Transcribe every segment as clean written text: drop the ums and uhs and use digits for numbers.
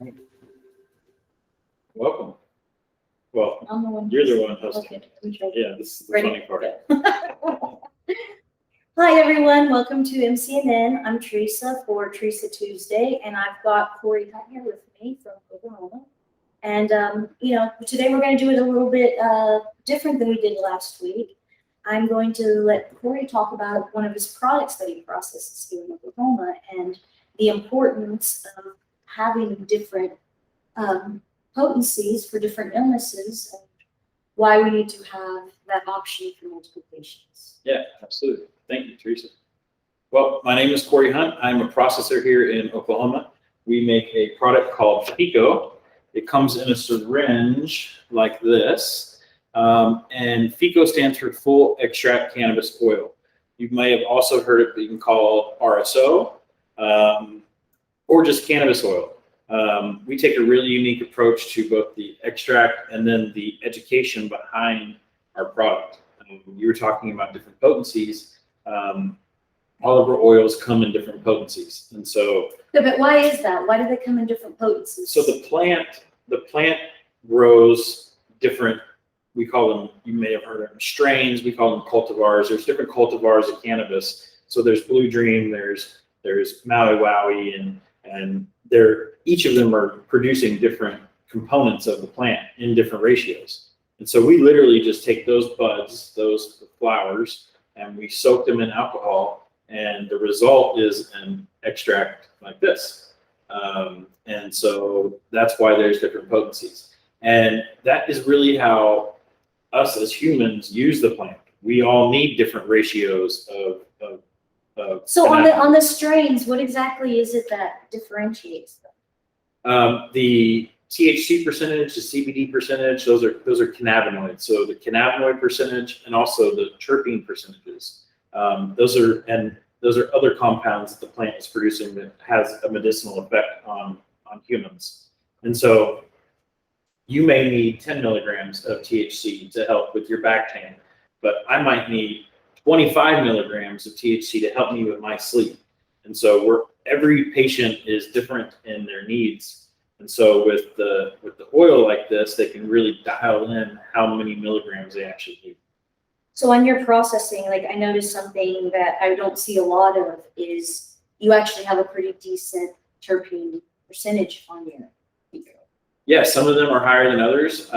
Right. Welcome. Well, I'm the one. you're the one hosting. Okay, we tried. Yeah, this is the Ready? funny part. Hi, everyone. Welcome to MCNN. I'm Teresa for Teresa Tuesday, and I've got Corey Hunt here with me from Oklahoma. And, today we're going to do it a little bit different than we did last week. I'm going to let Corey talk about one of his products that he processes here in Oklahoma and the importance of having different potencies for different illnesses and why we need to have that option for multiple patients. Yeah, absolutely. Thank you, Teresa. Well, my name is Corey Hunt. I'm a processor here in Oklahoma. We make a product called FICO. It comes in a syringe like this. And FICO stands for full extract cannabis oil. You may have also heard it being called RSO or just cannabis oil. We take a really unique approach to both the extract and then the education behind our product. You were talking about different potencies. All of our oils come in different potencies, and so. Yeah, but why is that? Why do they come in different potencies? So the plant grows different. We call them. You may have heard of them strains. We call them cultivars. There's different cultivars of cannabis. So there's Blue Dream. There's Maui Wowie, and each of them are producing different components of the plant in different ratios. And so we literally just take those buds, those flowers, and we soak them in alcohol, and the result is an extract like this. And so that's why there's different potencies. And that is really how us as humans use the plant. We all need different ratios of So on the strains, what exactly is it that differentiates them? The THC percentage, the CBD percentage, those are cannabinoids. So the cannabinoid percentage and also the terpene percentages. Those are other compounds that the plant is producing that has a medicinal effect on humans. And so you may need 10 milligrams of THC to help with your back pain, but I might need 25 milligrams of THC to help me with my sleep. And so every patient is different in their needs. And so with the oil like this, they can really dial in how many milligrams they actually need. So on your processing, like I noticed something that I don't see a lot of is you actually have a pretty decent terpene percentage on your FICO. Yeah, some of them are higher than others.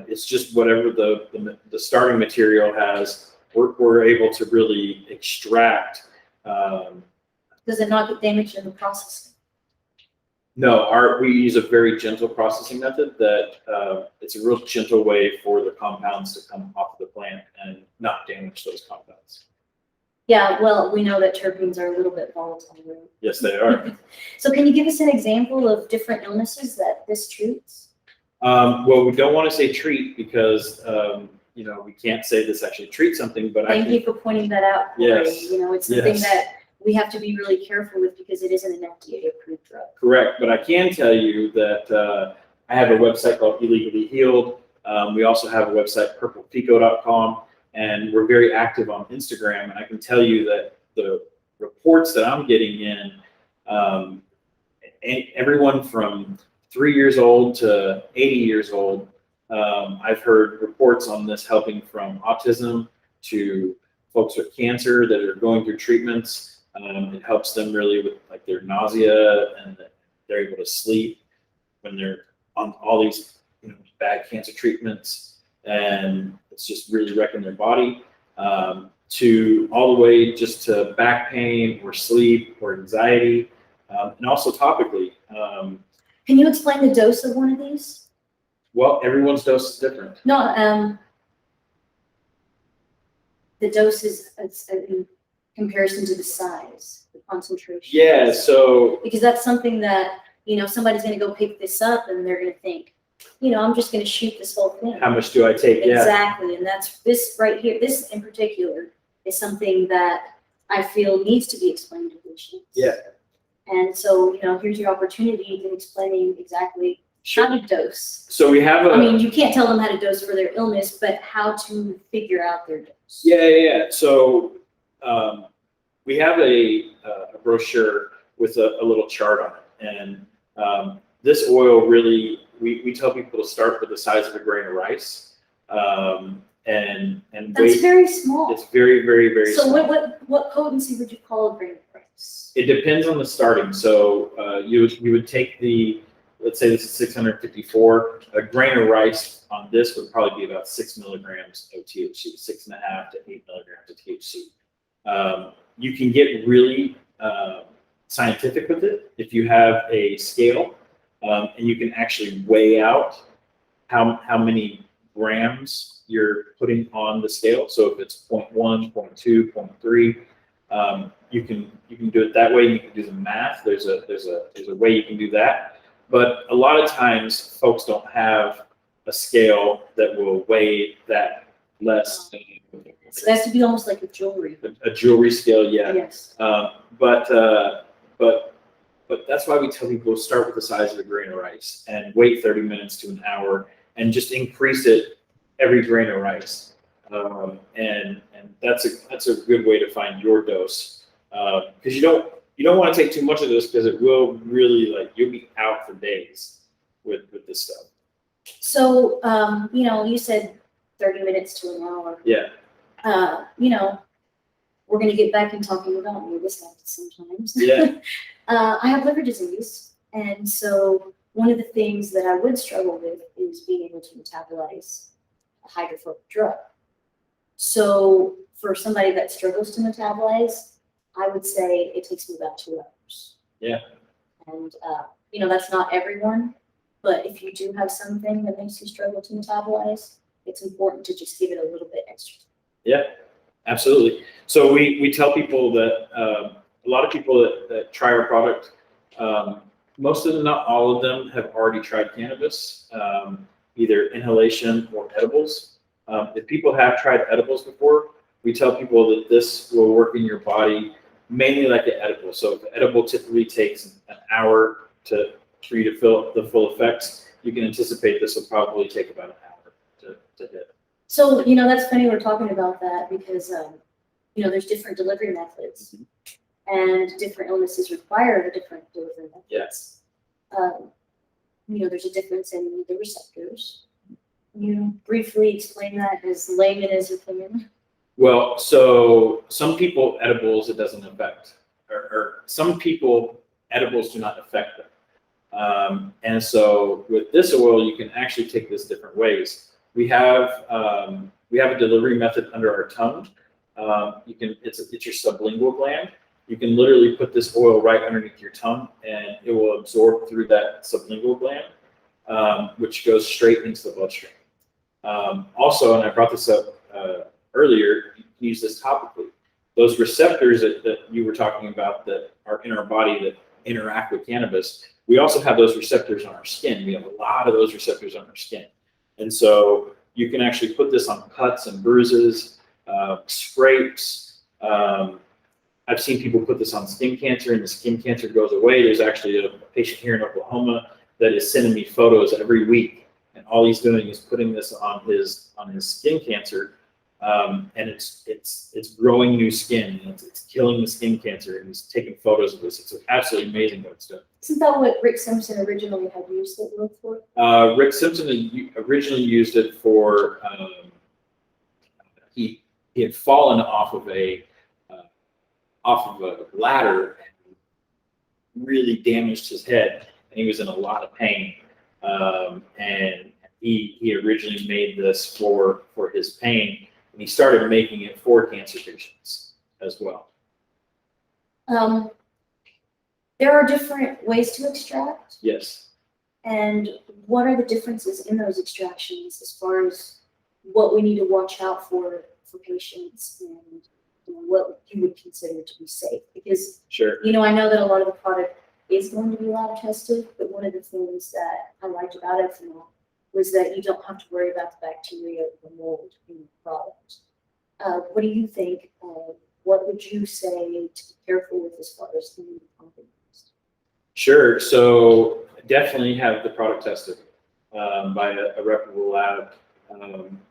It's just whatever the starting material has, we're able to really extract. Does it not get damaged in the processing? No, we use a very gentle processing method that it's a real gentle way for the compounds to come off the plant and not damage those compounds. Yeah, well, we know that terpenes are a little bit volatile. Right? Yes, they are. So can you give us an example of different illnesses that this treats? Well, we don't want to say treat because, we can't say this actually treats something, but Thank you for pointing that out, Corey. Yes. It's something that we have to be really careful with because it isn't an FDA-approved drug. Correct, but I can tell you that I have a website called Illegally Healed. We also have a website, purplefico.com, and we're very active on Instagram. And I can tell you that the reports that I'm getting in, everyone from 3 years old to 80 years old, I've heard reports on this helping from autism to folks with cancer that are going through treatments. It helps them really with like their nausea, and that they're able to sleep when they're on all these bad cancer treatments, and it's just really wrecking their body. To all the way just to back pain or sleep or anxiety, and also topically. Can you explain the dose of one of these? Well, everyone's dose is different. No, the dose is in comparison to the size, the concentration. Yeah, so because that's something that somebody's going to go pick this up and they're going to think, I'm just going to shoot this whole thing. how much do I take? Exactly, and that's this right here. This in particular is something that I feel needs to be explained to patients. Yeah. And so here's your opportunity in explaining exactly how to dose. So we have you can't tell them how to dose for their illness, but how to figure out their dose. Yeah. So we have a brochure with a little chart on it, and this oil really, we tell people to start with the size of a grain of rice, and That's weight. very small. It's very, very, very So small. what potency would you call a grain of rice? It depends on the starting. So you would take the, let's say this is 654. A grain of rice on this would probably be about 6 milligrams of THC, 6.5 to 8 milligrams of THC. You can get really scientific with it if you have a scale, and you can actually weigh out how many grams you're putting on the scale. So if it's 0.1, 0.2, 0.3, you can do it that way. You can do the math. There's a way you can do that. But a lot of times, folks don't have a scale that will weigh that less. So it has to be almost like a jewelry. A jewelry scale, yeah. Yes. But that's why we tell people to start with the size of a grain of rice and wait 30 minutes to an hour and just increase it every grain of rice. And that's a good way to find your dose, because you don't want to take too much of this, because it will really, like, you'll be out for days with this stuff. So you said 30 minutes to an hour. Yeah. We're going to get back in talking about me. This happens sometimes. Yeah. I have liver disease. And so one of the things that I would struggle with is being able to metabolize a hydrophobic drug. So for somebody that struggles to metabolize, I would say it takes me about 2 hours. Yeah. And, that's not everyone, but if you do have something that makes you struggle to metabolize, it's important to just give it a little bit extra. Yeah, absolutely. So we tell people that a lot of people that try our product, most of them, not all of them, have already tried cannabis, either inhalation or edibles. If people have tried edibles before, we tell people that this will work in your body mainly like an edible. So if an edible typically takes an hour for you to feel the full effects, you can anticipate this will probably take about an hour to hit. So, that's funny we're talking about that because, there's different delivery methods, and different illnesses require a different delivery methods. Yes. There's a difference in the receptors. Can you briefly explain that as layman as you can? Well, so some people, edibles, it doesn't affect, or some people, edibles do not affect them. And so with this oil, you can actually take this different ways. We have a delivery method under our tongue. It's your sublingual gland. You can literally put this oil right underneath your tongue, and it will absorb through that sublingual gland, which goes straight into the bloodstream. Also, and I brought this up earlier, you can use this topically. Those receptors that you were talking about that are in our body that interact with cannabis, we also have those receptors on our skin. We have a lot of those receptors on our skin. And so you can actually put this on cuts and bruises, scrapes. I've seen people put this on skin cancer, and the skin cancer goes away. There's actually a patient here in Oklahoma that is sending me photos every week, and all he's doing is putting this on his skin cancer, and it's growing new skin, and it's killing the skin cancer, and he's taking photos of this. It's absolutely amazing what it's doing. Isn't that what Rick Simpson originally had used it for? Rick Simpson originally used it for, he had fallen off of a ladder and really damaged his head, and he was in a lot of pain. And he originally made this for his pain, and he started making it for cancer patients as well. There are different ways to extract. Yes. And what are the differences in those extractions as far as what we need to watch out for patients, and what you would consider to be safe? Because, Sure. I know that a lot of the product is going to be lab tested, but one of the things that I liked about it was that you don't have to worry about the bacteria or the mold in the product. What do you think? What would you say to be careful with as far as the company? Sure. So definitely have the product tested by a reputable lab.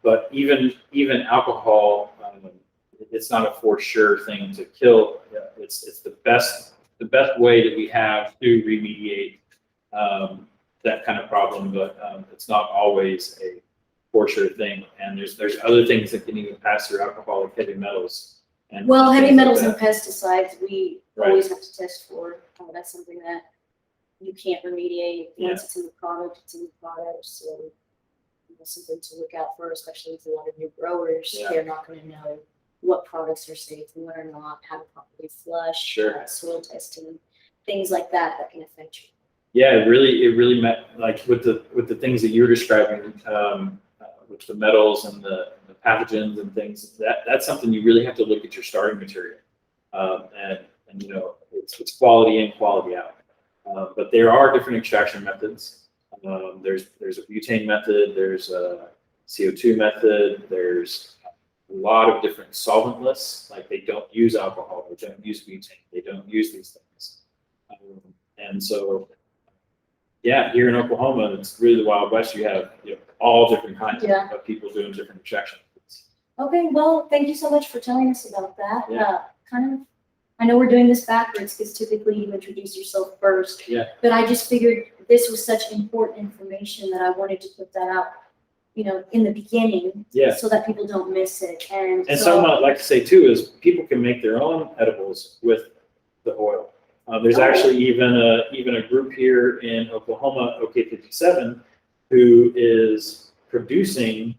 But even alcohol, it's not a for sure thing to kill. It's the best way that we have to remediate that kind of problem, but it's not always a for sure thing. And there's other things that can even pass through alcohol, like heavy metals. And Well, heavy things like metals and that. pesticides, we Right. always have to test for. That's something that you can't remediate. Yeah. Once it's in the product, it's in the product. So something to look out for, especially with a lot of new growers. Yeah. They're not going to know what products are safe and what are not, how to properly flush, Sure. soil testing, things like that can affect you. Yeah, it really met like with the things that you're describing, with the metals and the pathogens and things. That's something you really have to look at your starting material, and it's quality in, quality out. But there are different extraction methods. There's a butane method. There's a CO2 method. There's a lot of different solventless. Like they don't use alcohol. They don't use butane. They don't use these things. And so, yeah, here in Oklahoma, it's really the Wild West. You have all different kinds Yeah. of people doing different extraction methods. Okay, well, thank you so much for telling us about that. Yeah. I know we're doing this backwards because typically you introduce yourself first. Yeah. But I just figured this was such important information that I wanted to put that out, in the beginning. Yeah. So that people don't miss it. And so, something I'd like to say too is people can make their own edibles with the oil. There's actually even a group here in Oklahoma, OK57, who is producing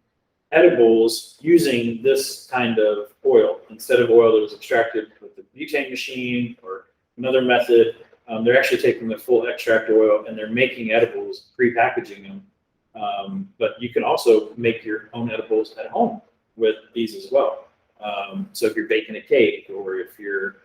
edibles using this kind of oil instead of oil that was extracted with the butane machine or another method. They're actually taking the full extract oil and they're making edibles, pre-packaging them. But you can also make your own edibles at home with these as well. So if you're baking a cake or if you're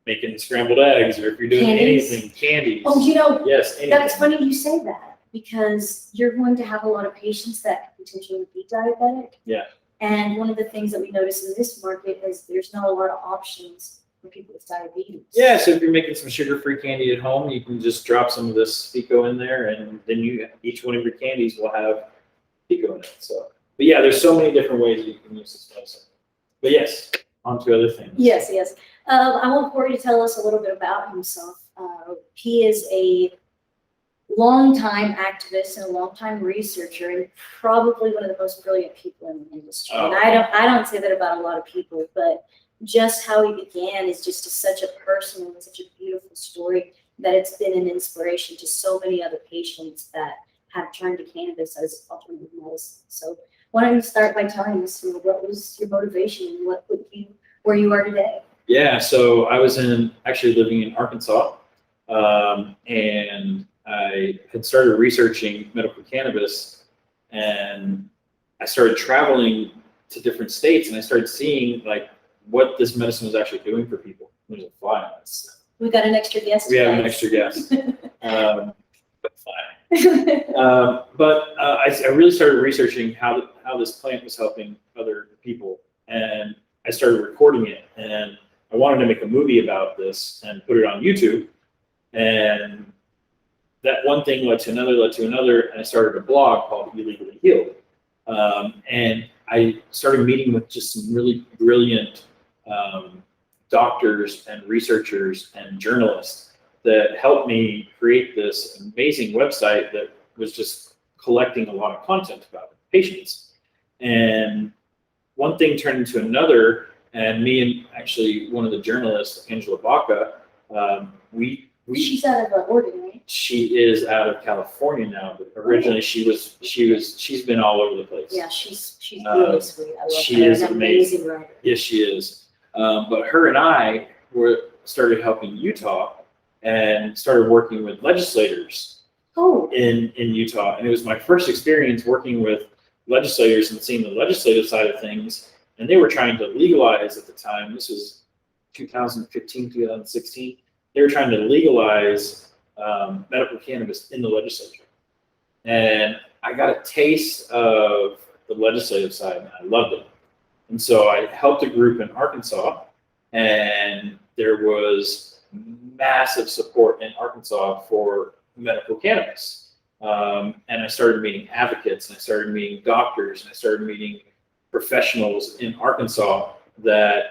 making scrambled eggs, or if you're doing Candies. anything, candies. Oh, Yes, anything. that's funny you say that because you're going to have a lot of patients that potentially be diabetic. Yeah. And one of the things that we notice in this market is there's not a lot of options for people with diabetes. Yeah, so if you're making some sugar-free candy at home, you can just drop some of this pico in there, and then each one of your candies will have pico in it. So, but yeah, there's so many different ways you can use this medicine. But yes, on to other things. Yes. I want Corey to tell us a little bit about himself. He is a longtime activist and a longtime researcher, and probably one of the most brilliant people in the industry. Oh. And I don't say that about a lot of people, but just how he began is just such a personal and such a beautiful story that it's been an inspiration to so many other patients that have turned to cannabis as alternative medicine. So why don't you start by telling us what was your motivation and what put you where you are today? Yeah, so I was actually living in Arkansas, and I had started researching medical cannabis, and I started traveling to different states, and I started seeing like what this medicine was actually doing for people. There's a fly on this. We got an extra guest. We have an guys. extra guest. But I really started researching how this plant was helping other people, and I started recording it, and I wanted to make a movie about this and put it on YouTube, and that one thing led to another, and I started a blog called Illegally Healed, and I started meeting with just some really brilliant doctors and researchers and journalists that helped me create this amazing website that was just collecting a lot of content about patients. And one thing turned into another, and me and actually one of the journalists, Angela Baca, She's out of Oregon, right? she is out of California now, but originally she's been all over the place. Yeah, she's really sweet. I love she her. is An amazing. writer. Yes, she is. But her and I started helping Utah and started working with legislators Oh, in Utah. And it was my first experience working with legislators and seeing the legislative side of things. And they were trying to legalize at the time. This was 2015, 2016. They were trying to legalize medical cannabis in the legislature. And I got a taste of the legislative side, and I loved it. And so I helped a group in Arkansas, and there was massive support in Arkansas for medical cannabis. And I started meeting advocates, and I started meeting doctors, and I started meeting professionals in Arkansas that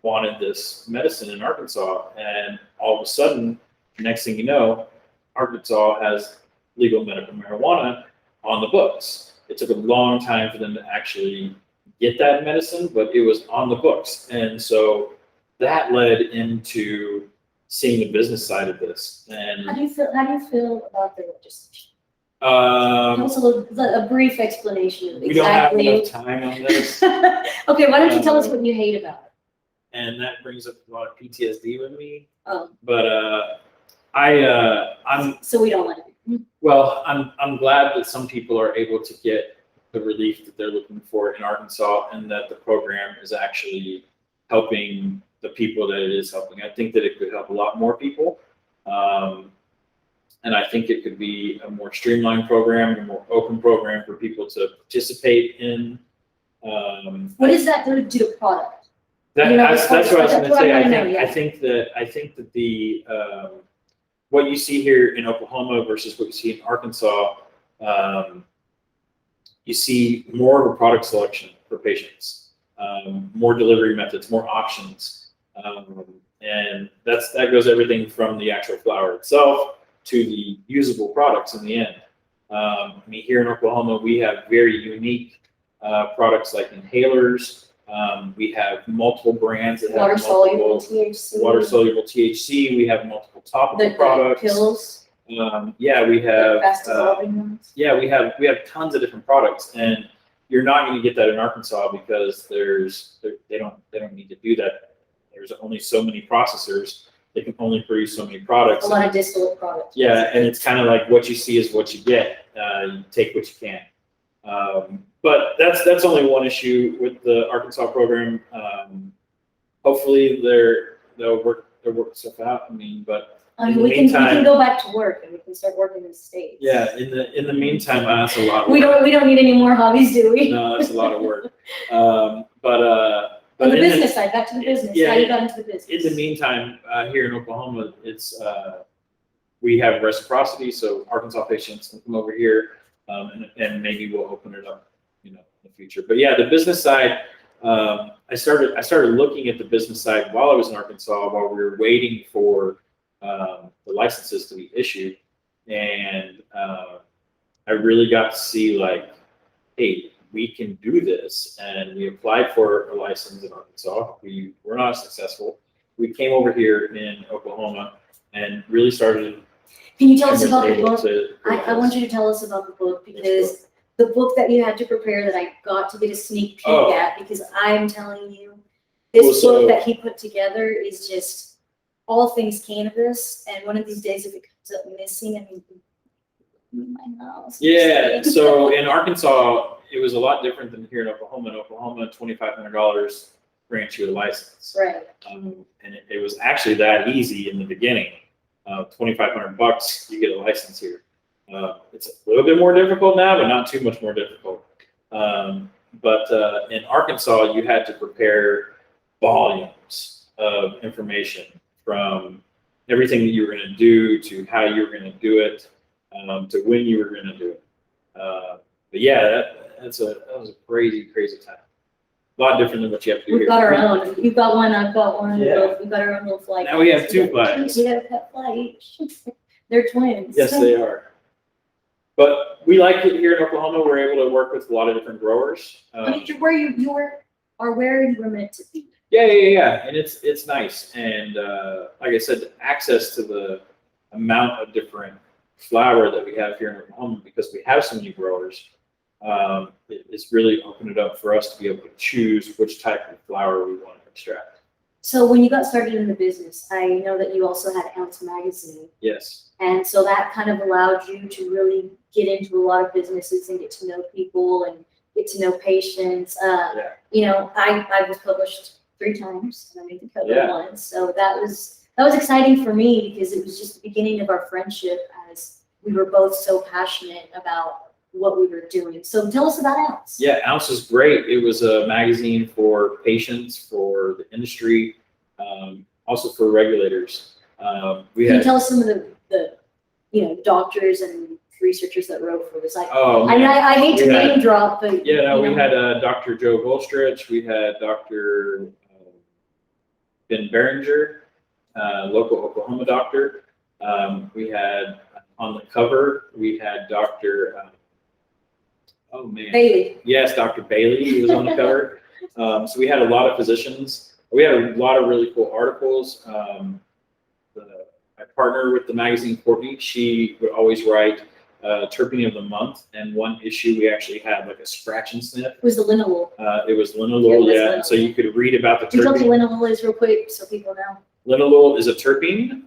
wanted this medicine in Arkansas. And all of a sudden, next thing you know, Arkansas has legal medical marijuana on the books. It took a long time for them to actually get that medicine, but it was on the books. And so that led into seeing the business side of this. And How do you feel about the legislation? Also, a brief explanation of we don't have exactly. enough time on this. Okay, why don't you tell us what you hate about it? And that brings up a lot of PTSD with me. Oh. But I'm So we don't like it. well. I'm glad that some people are able to get the relief that they're looking for in Arkansas, and that the program is actually helping the people that it is helping. I think that it could help a lot more people, and I think it could be a more streamlined program, a more open program for people to participate in. What is that going to do to product? That's what I was going to say. Yeah. I think that the what you see here in Oklahoma versus what you see in Arkansas, you see more of a product selection for patients, more delivery methods, more options, and that goes everything from the actual flower itself to the usable products in the end. I mean, here in Oklahoma, we have very unique products like inhalers. We have multiple brands that have Water-soluble THC. Water-soluble THC. We have multiple topical products. The pills. Yeah, we have. Fast-dissolving ones. Yeah, we have tons of different products, and you're not going to get that in Arkansas because they don't need to do that. There's only so many processors. They can only produce so many products. A lot of distillate products. Yeah, and it's kind of like what you see is what you get. You take what you can. But that's only one issue with the Arkansas program. Hopefully they'll work stuff out. I mean, but we can go back to work and we can start working in the States. Yeah, in the meantime, that's a lot of work. We don't need any more hobbies, do we? No, that's a lot of work. But the business side, back to the business. Yeah, how you got into the business. In the meantime, here in Oklahoma, it's we have reciprocity, so Arkansas patients can come over here, and maybe we'll open it up, in the future. But yeah, the business side, I started looking at the business side while I was in Arkansas, while we were waiting for the licenses to be issued, and I really got to see like, hey, we can do this. And we applied for a license in Arkansas. We were not successful. We came over here in Oklahoma and really started. Can you tell us about the book? I want you to tell us about the book, because the book that you had to prepare that I got to get a sneak peek at, because I'm telling you, this book that he put together is just all things cannabis. And one of these days, if it comes up missing, I mean, my house. Yeah. So in Arkansas, it was a lot different than here in Oklahoma. In Oklahoma, $2,500 grants you a license. Right. And it was actually that easy in the beginning. $2,500, you get a license here. It's a little bit more difficult now, but not too much more difficult. But in Arkansas, you had to prepare volumes of information, from everything that you were going to do to how you were going to do it, to when you were going to do it. But yeah, that was a crazy time. A lot different than what you have to do here. We've got our own. You've got one, I've got one. Yeah. We've got our own little flag. Now we have two flags. We got a pet flag each. They're twins. Yes, they are. But we like it here in Oklahoma. We're able to work with a lot of different growers. Where you were meant to be. Yeah, and it's nice. And like I said, access to the amount of different flower that we have here in Oklahoma, because we have so many growers, it's really opened it up for us to be able to choose which type of flower we want to extract. So when you got started in the business, I know that you also had Ounce Magazine. Yes. And so that kind of allowed you to really get into a lot of businesses and get to know people and get to know patients. I was published 3 times and I made the cover once. So that was exciting for me, because it was just the beginning of our friendship, as we were both so passionate about what we were doing. So tell us about Ounce. Yeah, Ounce is great. It was a magazine for patients, for the industry, also for regulators. Can you tell us some of the doctors and researchers that wrote for us? I hate to name drop, but we had Dr. Joe Goldstretch. We had Dr. Ben Behringer, local Oklahoma doctor. We had On the cover, we had Dr. Oh man. Bailey. Yes, Dr. Bailey was on the cover. So we had a lot of physicians. We had a lot of really cool articles. I partner with the magazine, Courtney. She would always write terpene of the month, and one issue we actually had like a scratch and sniff. It was the linalool. It was linalool, Yeah, yeah. linalool. So you could read about the Can you tell terpene. what linalool is real quick so people know? Linalool is a terpene.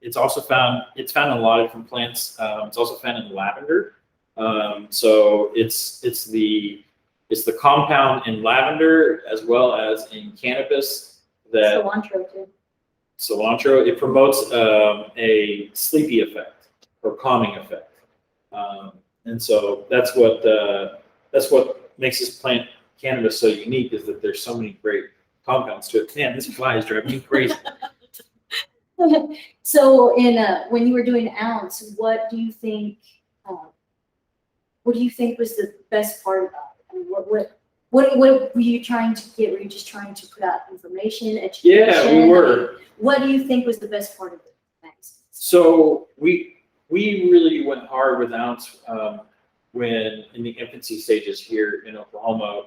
It's also found. It's found in a lot of different plants. It's also found in lavender. So it's the compound in lavender as well as in cannabis that Cilantro too. cilantro. It promotes a sleepy effect or calming effect, and so that's what makes this plant cannabis so unique, is that there's so many great compounds to it. Man, this fly is driving me crazy. So when you were doing an ounce, what do you think was the best part about it? I mean, what were you trying to get? Were you just trying to put out information, education? Yeah, we were. What do you think was the best part of it? Thanks. So we really went hard with ounce when in the infancy stages here in Oklahoma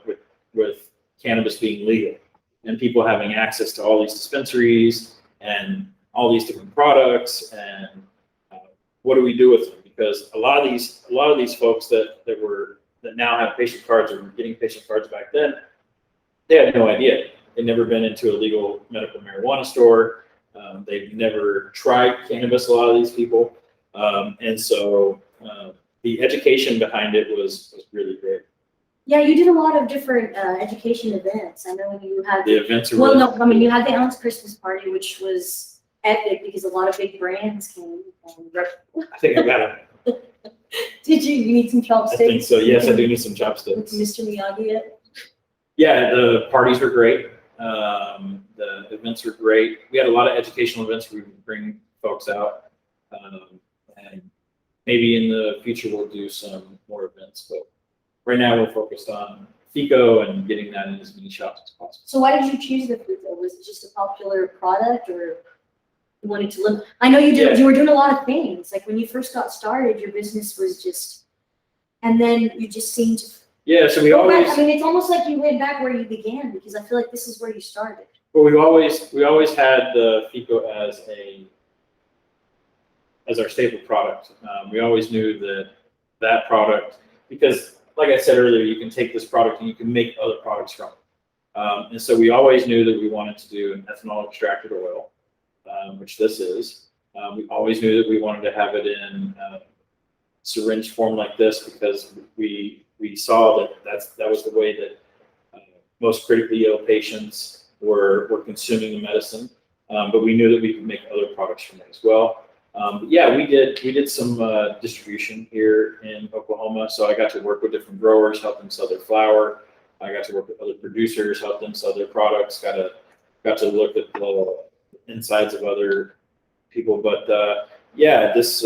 with cannabis being legal and people having access to all these dispensaries and all these different products, and what do we do with them? Because a lot of these folks that now have patient cards or were getting patient cards back then, they had no idea. They'd never been into a legal medical marijuana store. They've never tried cannabis, a lot of these people. And so the education behind it was really great. Yeah, you did a lot of different education events. I know you had The events are well, really, no, I mean you had the ounce Christmas party, which was epic because a lot of big brands came. And I think I got it. Did you need some I chopsticks? think so. Yes, I do need some chopsticks. Mr. Miyagi yet? Yeah, the parties were great. The events were great. We had a lot of educational events where we would bring folks out. And maybe in the future we'll do some more events. But right now we're focused on FICO and getting that in as many shops as possible. So why did you choose the FICO? Was it just a popular product, or you wanted to live? I know you did. Yeah. You were doing a lot of things. Like when you first got started, your business was just, and then you just seemed to. Yeah, so we go always, back. I mean, it's almost like you went back where you began, because I feel like this is where you started. well, we always had the FICO as our staple product. We always knew that product, because like I said earlier, you can take this product and you can make other products from it. And so we always knew that we wanted to do an ethanol extracted oil, which this is. We always knew that we wanted to have it in syringe form like this, because we saw that was the way that most critically ill patients were consuming the medicine. But we knew that we could make other products from it as well. But yeah, we did some distribution here in Oklahoma. So I got to work with different growers, help them sell their flower. I got to work with other producers, help them sell their products. Got to look at the insides of other people. But yeah, this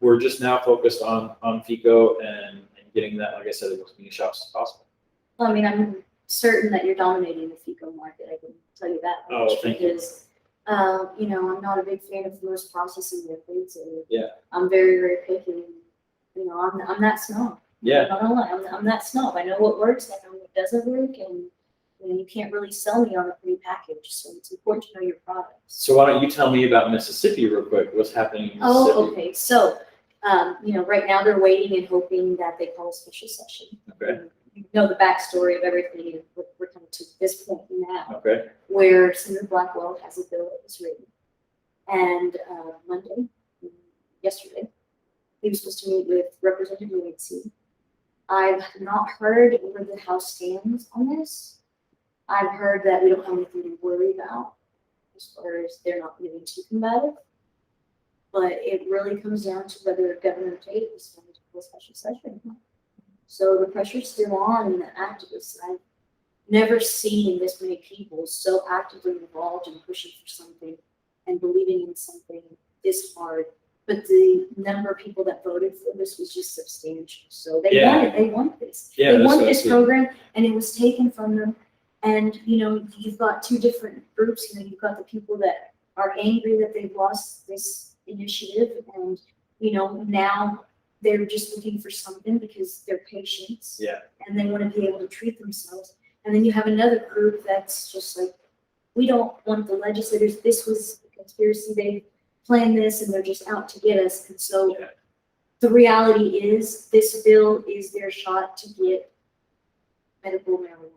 we're just now focused on FICO and getting that, like I said, as many shops as possible. Well, I mean, I'm certain that you're dominating the FICO market. I can tell you that. Oh, thank you. Because, you know, I'm not a big fan of most processing methods, and Yeah. I'm very, very picky. You know, I'm that snob. Yeah. I'm not gonna lie, I'm that snob. I know what works, I know what doesn't work, and you know, you can't really sell me on a free package. So it's important to know your products. So why don't you tell me about Mississippi real quick? What's happening in Mississippi? Oh, okay. So, you know, right now they're waiting and hoping that they call a special session. Okay. You know the backstory of everything, and we're coming to this point now, Okay. where Senator Blackwell has a bill that was written. And yesterday, he was supposed to meet with Representative Nancy. I've not heard where the House stands on this. I've heard that we don't have anything to worry about as far as they're not getting too combative. But it really comes down to whether Governor Tate is going to call a special session. So the pressure's still on the activists. I've never seen this many people so actively involved in pushing for something and believing in something this hard. But the number of people that voted for this was just substantial. So they Yeah. won it. They want this. Yeah, They that's want what I this see. program, and it was taken from them. And you know, you've got two different groups. You know, you've got the people that are angry that they've lost this initiative, and, you know, now they're just looking for something because they're patients. Yeah. And they want to be able to treat themselves. And then you have another group that's just like, we don't want the legislators, this was a conspiracy, they planned this and they're just out to get us. And so Yeah. the reality is this bill is their shot to get medical marijuana.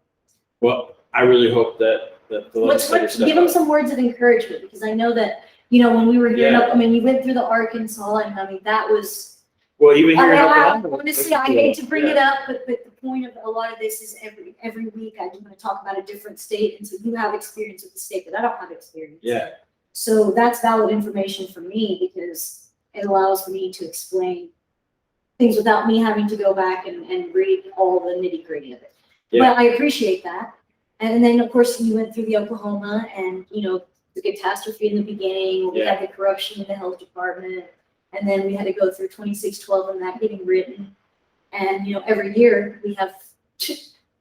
Well, I really hope that the legislators step Give them up. some words of encouragement, because I know that, you know, when we were here, Yeah. I mean, you went through the Arkansas, and I mean, that was, Well, even here in I Oklahoma. honestly, I hate to bring Yeah. it up, but the point of a lot of this is every week I'm going to talk about a different state, and so you have experience with the state that I don't have experience. Yeah. So that's valid information for me, because it allows me to explain things without me having to go back and read all the nitty gritty of it. Yeah. But I appreciate that. And then, of course, you went through the Oklahoma, and, you know, the catastrophe in the beginning, we had the corruption in the health department, and then we had to go through 2612 and that getting written. And, you know, every year we have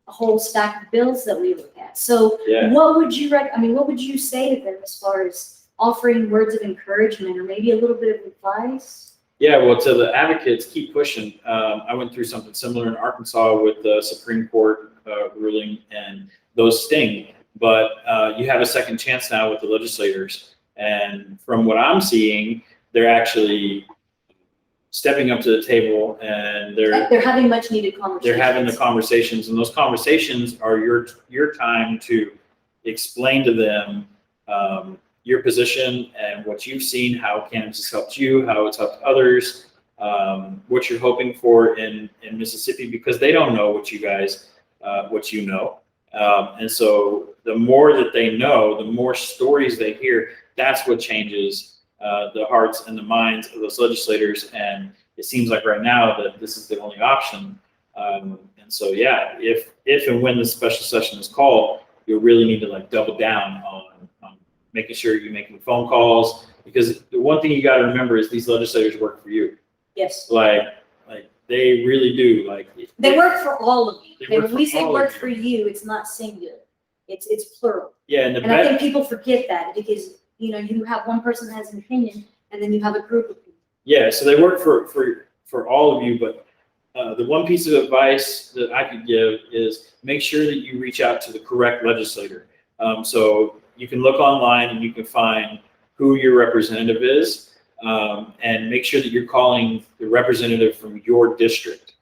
a whole stack of bills that we look at. So Yeah. what would you what would you say to them as far as offering words of encouragement or maybe a little bit of advice? Yeah, well, to the advocates, keep pushing. I went through something similar in Arkansas with the Supreme Court ruling, and those sting. But you have a second chance now with the legislators. And from what I'm seeing, they're actually stepping up to the table, and They're having much needed conversations. they're having the conversations, and those conversations are your time to explain to them your position and what you've seen, how cannabis has helped you, how it's helped others, what you're hoping for in Mississippi, because they don't know what you guys, what you know. And so the more that they know, the more stories they hear, that's what changes the hearts and the minds of those legislators. And it seems like right now that this is the only option. And so, yeah, if and when the special session is called, you'll really need to like double down on making sure you're making phone calls, because the one thing you got to remember is these legislators work for you. Yes. Like they really do. Like They work for all of you. They work And when we for say all of work you. for you, it's not singular. It's plural. Yeah, and the And I think best. people forget that, because, you know, you have one person that has an opinion, and then you have a group of people. Yeah, so they work for all of you, but the one piece of advice that I could give is make sure that you reach out to the correct legislator. So you can look online and you can find who your representative is, and make sure that you're calling the representative from your district,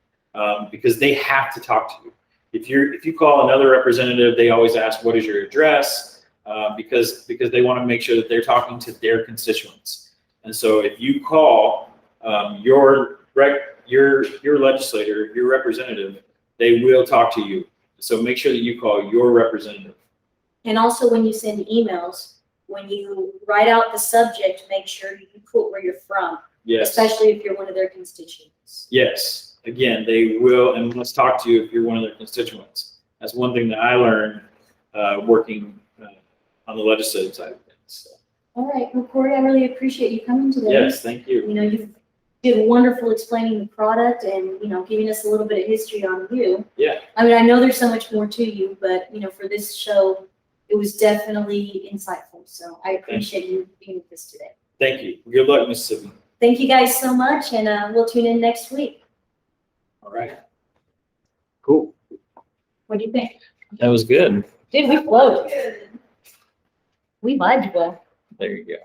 because they have to talk to you. If you call another representative, they always ask, what is your address? Because they want to make sure that they're talking to their constituents. And so if you call your legislator, your representative, they will talk to you. So make sure that you call your representative. And also, when you send emails, when you write out the subject, make sure you put where you're from, Yes. especially if you're one of their constituents. Yes. Again, they will and must talk to you if you're one of their constituents. That's one thing that I learned working on the legislative side of things. So. All right, well, Corey, I really appreciate you coming today. Yes, thank you. You know, you did wonderful explaining the product and, you know, giving us a little bit of history on you. Yeah. I mean, I know there's so much more to you, but, you know, for this show, it was definitely insightful. So I appreciate you being with us today. Thank you. Good luck, Mississippi. Thank you guys so much, and we'll tune in next week. All right. Cool. What do you think? That was good. Dude, we flowed. We vibed well. There you go.